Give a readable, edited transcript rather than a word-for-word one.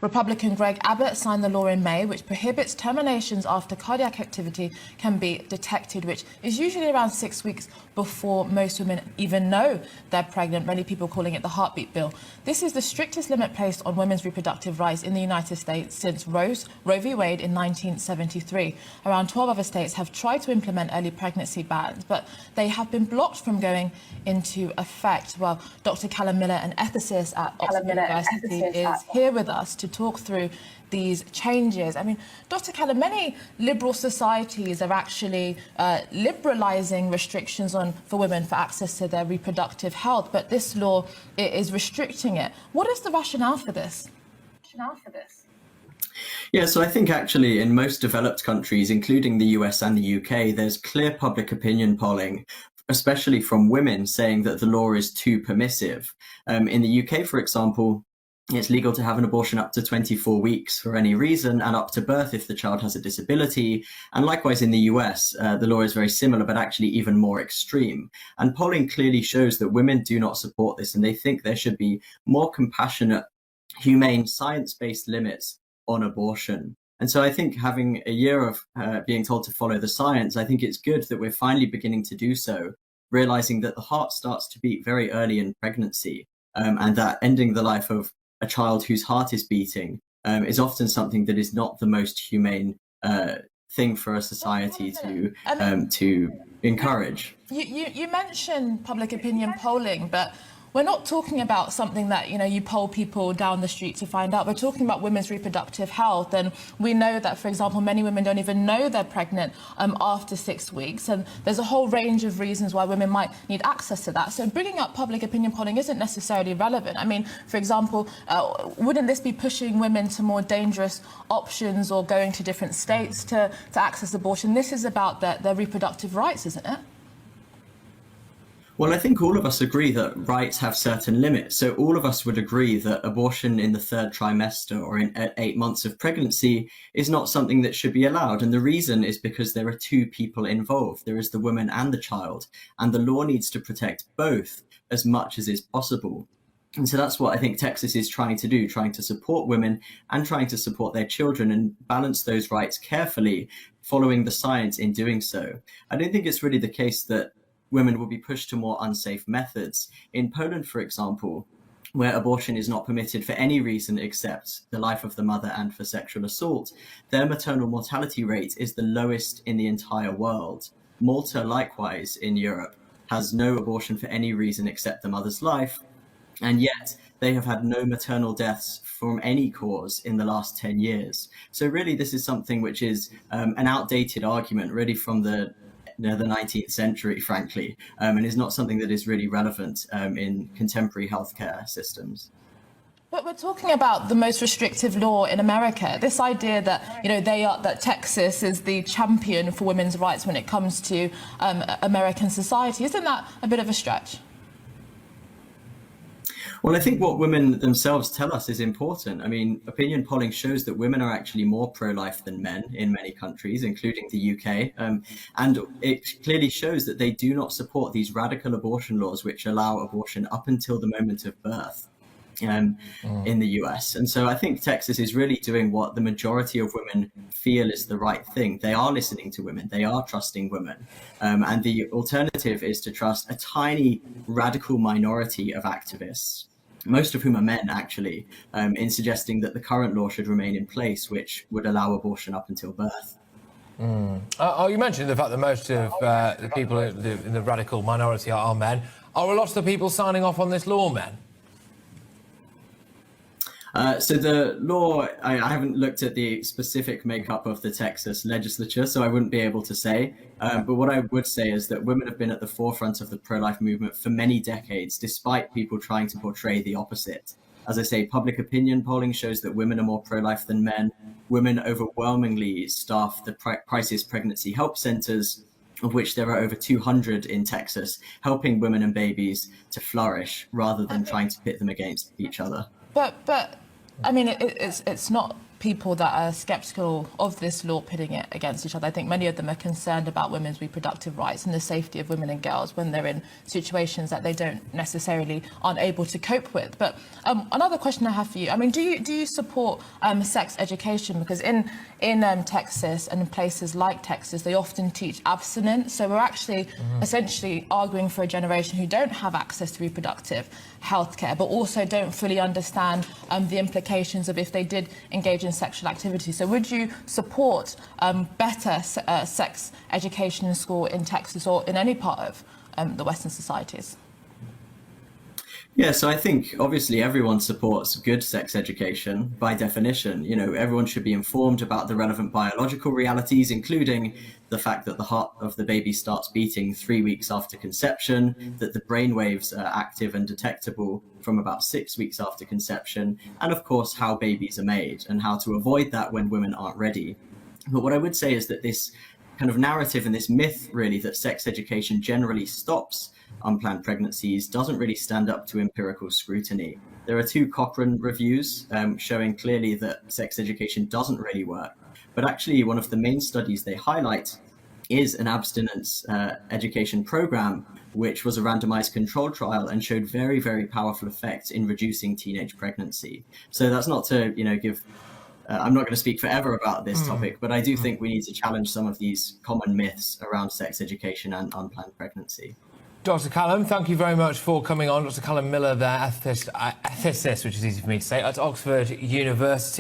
Republican Greg Abbott signed the law in May, which prohibits terminations after cardiac activity can be detected, which is usually around 6 weeks before most women even know they're pregnant, many people calling it the heartbeat bill. This is the strictest limit placed on women's reproductive rights in the United States since Roe v. Wade in 1973. Around 12 other states have tried to implement early pregnancy bans, but they have been blocked from going into effect. Well, Dr. Calum Milller, an ethicist at Oxford University, is here with us to talk through these changes. I mean, Dr. Calum, many liberal societies are actually liberalising restrictions for women for access to their reproductive health, but this law is restricting it. What is the rationale for this? Yeah, so I think actually in most developed countries, including the US and the UK, there's clear public opinion polling, especially from women, saying that the law is too permissive. In the UK, for example, it's legal to have an abortion up to 24 weeks for any reason and up to birth if the child has a disability. And likewise in the US, the law is very similar, but actually even more extreme. And polling clearly shows that women do not support this, and they think there should be more compassionate, humane, science-based limits on abortion. And so I think having a year of being told to follow the science, I think it's good that we're finally beginning to do so, realizing that the heart starts to beat very early in pregnancy, and that ending the life of a child whose heart is beating is often something that is not the most humane thing for a society to encourage. You mentioned public opinion polling, but we're not talking about something that, you poll people down the street to find out. We're talking about women's reproductive health. And we know that, for example, many women don't even know they're pregnant after 6 weeks. And there's a whole range of reasons why women might need access to that. So bringing up public opinion polling isn't necessarily relevant. I mean, for example, wouldn't this be pushing women to more dangerous options or going to different states to access abortion? This is about their reproductive rights, isn't it? Well, I think all of us agree that rights have certain limits. So all of us would agree that abortion in the third trimester or at 8 months of pregnancy is not something that should be allowed. And the reason is because there are two people involved. There is the woman and the child, and the law needs to protect both as much as is possible. And so that's what I think Texas is trying to do, trying to support women and trying to support their children and balance those rights carefully, following the science in doing so. I don't think it's really the case that women will be pushed to more unsafe methods. In Poland, for example, where abortion is not permitted for any reason except the life of the mother and for sexual assault, their maternal mortality rate is the lowest in the entire world. Malta, likewise, in Europe, has no abortion for any reason except the mother's life, and yet they have had no maternal deaths from any cause in the last 10 years. So really, this is something which is an outdated argument, really from the 19th century, frankly, and is not something that is really relevant in contemporary healthcare systems. But we're talking about the most restrictive law in America. This idea that that Texas is the champion for women's rights when it comes to American society, isn't that a bit of a stretch? Well, I think what women themselves tell us is important. I mean, opinion polling shows that women are actually more pro-life than men in many countries, including the UK. And it clearly shows that they do not support these radical abortion laws, which allow abortion up until the moment of birth in the US. And so I think Texas is really doing what the majority of women feel is the right thing. They are listening to women. They are trusting women. And the alternative is to trust a tiny radical minority of activists, most of whom are men, actually, in suggesting that the current law should remain in place, which would allow abortion up until birth. You mentioned the fact that most of the people in the radical minority are men. Are a lot of the people signing off on this law men? So the law, I haven't looked at the specific makeup of the Texas legislature, so I wouldn't be able to say. But what I would say is that women have been at the forefront of the pro-life movement for many decades, despite people trying to portray the opposite. As I say, public opinion polling shows that women are more pro-life than men. Women overwhelmingly staff the crisis pregnancy help centers, of which there are over 200 in Texas, helping women and babies to flourish rather than trying to pit them against each other. But I mean, it's not people that are sceptical of this law pitting it against each other. I think many of them are concerned about women's reproductive rights and the safety of women and girls when they're in situations that they aren't able to cope with. But another question I have for you, I mean, do you support sex education? Because in Texas and in places like Texas, they often teach abstinence. So we're actually essentially arguing for a generation who don't have access to reproductive health care, but also don't fully understand the implications of if they did engage in sexual activity. So would you support better sex education in school in Texas or in any part of the Western societies? Yeah, so I think obviously everyone supports good sex education by definition. You know, everyone should be informed about the relevant biological realities, including the fact that the heart of the baby starts beating 3 weeks after conception, that the brain waves are active and detectable from about 6 weeks after conception, and of course how babies are made and how to avoid that when women aren't ready. But what I would say is that this kind of narrative and this myth really that sex education generally stops unplanned pregnancies doesn't really stand up to empirical scrutiny. There are 2 Cochrane reviews showing clearly that sex education doesn't really work. But actually, one of the main studies they highlight is an abstinence education program, which was a randomized control trial and showed very, very powerful effects in reducing teenage pregnancy. So that's not to, give... I'm not going to speak forever about this topic, but I do think we need to challenge some of these common myths around sex education and unplanned pregnancy. Dr. Calum, thank you very much for coming on. Dr. Calum Milller, the ethicist, which is easy for me to say, at Oxford University.